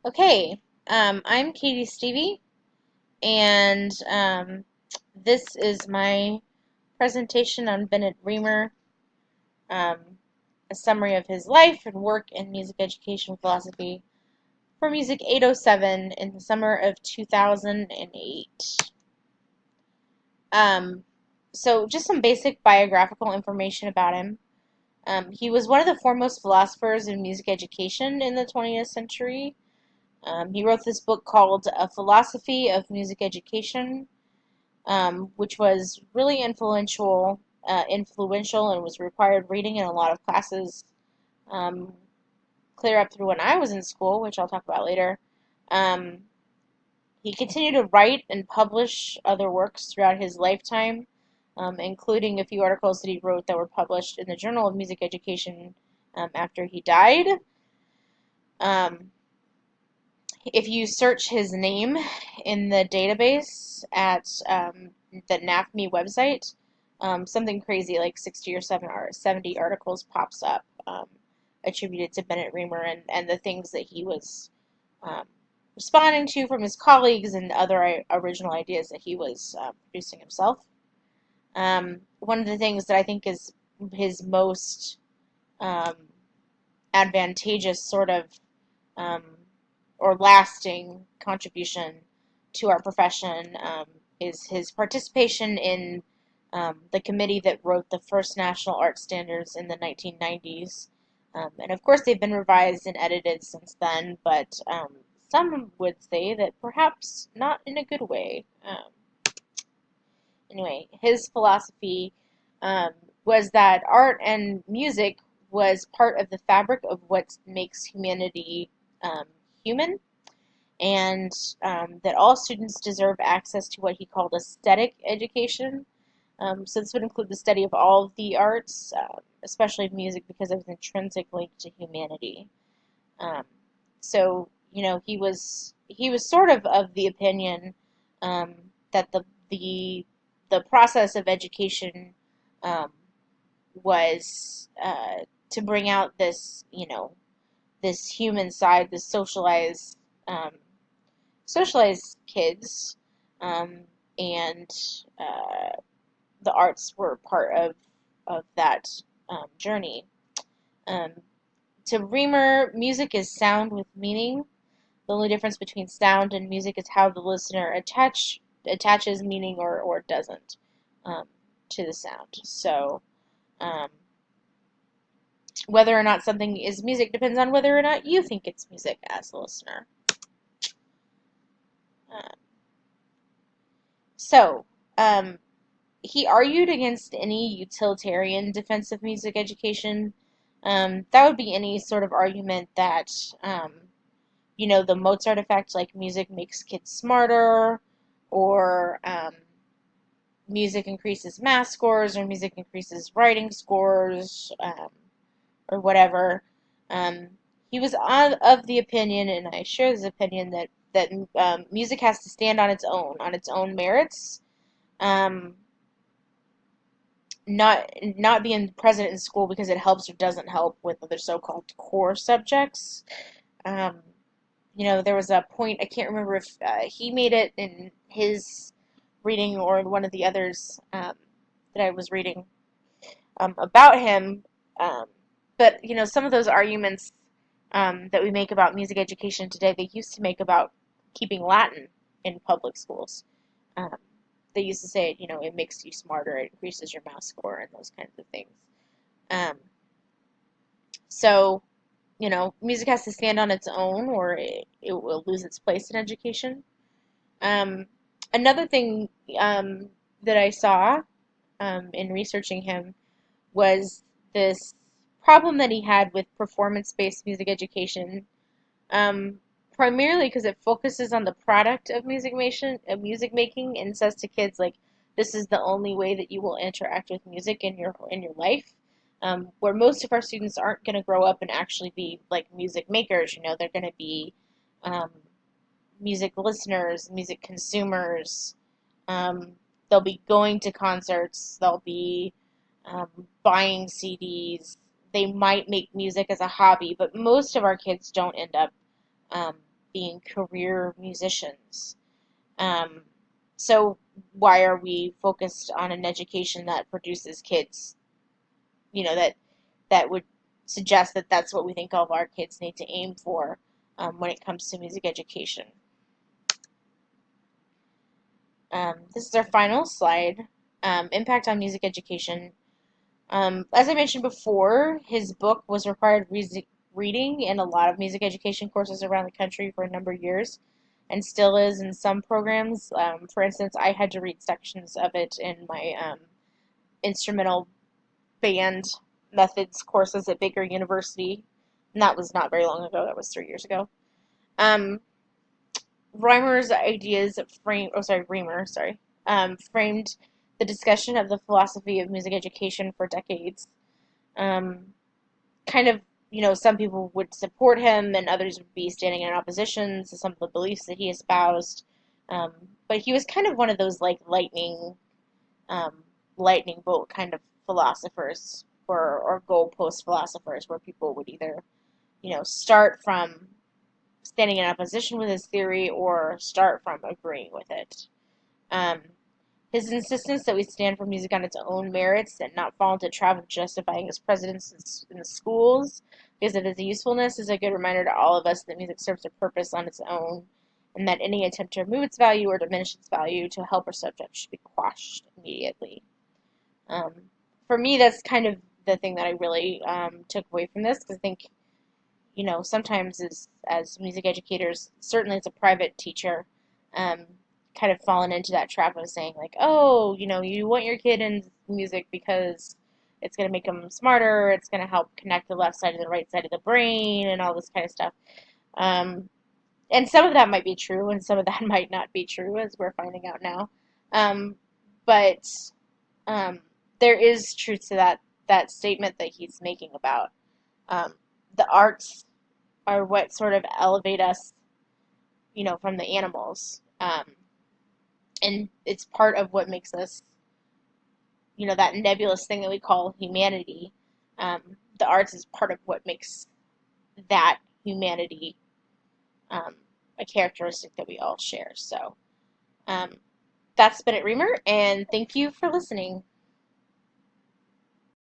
Okay, I'm Katie Stevie, and this is my presentation on Bennett Reamer, um, a summary of his life and work in music education philosophy for Music 807 in the summer of 2008. Um, so, just some basic biographical information about him. He was one of the foremost philosophers in music education in the 20th century. He wrote this book called A Philosophy of Music Education, which was really influential and was required reading in a lot of classes, um, clear up through when I was in school, which I'll talk about later. Um, he continued to write and publish other works throughout his lifetime, including a few articles that he wrote that were published in the Journal of Music Education after he died. Um, if you search his name in the database at the NAFME website, something crazy like 60 or 70 articles pops up attributed to Bennett Reamer and the things that he was um, responding to from his colleagues and other original ideas that he was producing himself. One of the things that I think is his most um, advantageous sort of um, or lasting contribution to our profession is his participation in the committee that wrote the first national art standards in the 1990s. And of course, they've been revised and edited since then, but some would say that perhaps not in a good way. Anyway, his philosophy um, was that art and music was part of the fabric of what makes humanity um, human, and that all students deserve access to what he called aesthetic education. So this would include the study of all of the arts, especially music, because it was intrinsic linked to humanity. Um, so he was sort of the opinion um, that the the process of education um, was to bring out this human side, this um, socialized kids, um, and uh, the arts were part of that journey. Um, to Reamer, music is sound with meaning. The only difference between sound and music is how the listener attaches meaning or doesn't um, to the sound. So um, whether or not something is music depends on whether or not you think it's music as a listener. Uh, so um, he argued against any utilitarian defense of music education. That would be any sort of argument that, the Mozart effect, like music makes kids smarter, or music increases math scores, or music increases writing scores, or whatever. Um, he was of the opinion, and I share this opinion, that music has to stand on its own merits. Um, not being present in school because it helps or doesn't help with other so-called core subjects. Um, there was a point, I can't remember if he made it in his reading or in one of the others that I was reading about him. Um, but some of those arguments that we make about music education today, they used to make about keeping Latin in public schools. Um, they used to say, it makes you smarter, it increases your math score, and those kinds of things. Um, so, music has to stand on its own, or it will lose its place in education. Um, Another thing that I saw in researching him was this problem that he had with performance-based music education, um, primarily because it focuses on the product of music making, and says to kids like, this is the only way that you will interact with music in your life. Where most of our students aren't going to grow up and actually be like music makers. They're going to be um, music listeners, music consumers. Um, they'll be going to concerts. They'll be um, buying CDs. They might make music as a hobby, but most of our kids don't end up um, being career musicians. Um, so why are we focused on an education that produces kids, that would suggest that that's what we think all of our kids need to aim for when it comes to music education. This is our final slide. Impact on music education. As I mentioned before, his book was required reading in a lot of music education courses around the country for a number of years, and still is in some programs. For instance, I had to read sections of it in my instrumental band methods courses at Baker University, and that was not very long ago. That was 3 years ago. Um, Reimer's ideas framed the discussion of the philosophy of music education for decades. Um, kind of, some people would support him and others would be standing in opposition to some of the beliefs that he espoused. Um, but he was kind of one of those like um, lightning bolt kind of philosophers or goalpost philosophers where people would either, start from standing in opposition with his theory or start from agreeing with it. Um, his insistence that we stand for music on its own merits and not fall into the trap of justifying its presence in the schools because of its usefulness is a good reminder to all of us that music serves a purpose on its own and that any attempt to remove its value or diminish its value to help our subject should be quashed immediately. Um, for me, that's kind of the thing that I really took away from this because I think, sometimes as music educators, certainly as a private teacher, um, kind of fallen into that trap of saying like, oh, you want your kid in music because it's going to make them smarter, it's going to help connect the left side and the right side of the brain, and all this kind of stuff. Um, and some of that might be true, and some of that might not be true, as we're finding out now. Um, but um, there is truth to that statement that he's making about um, the arts are what sort of elevate us, from the animals. And it's part of what makes us, that nebulous thing that we call humanity. The arts is part of what makes that humanity um, a characteristic that we all share. So um, that's been at Reamer, and thank you for listening.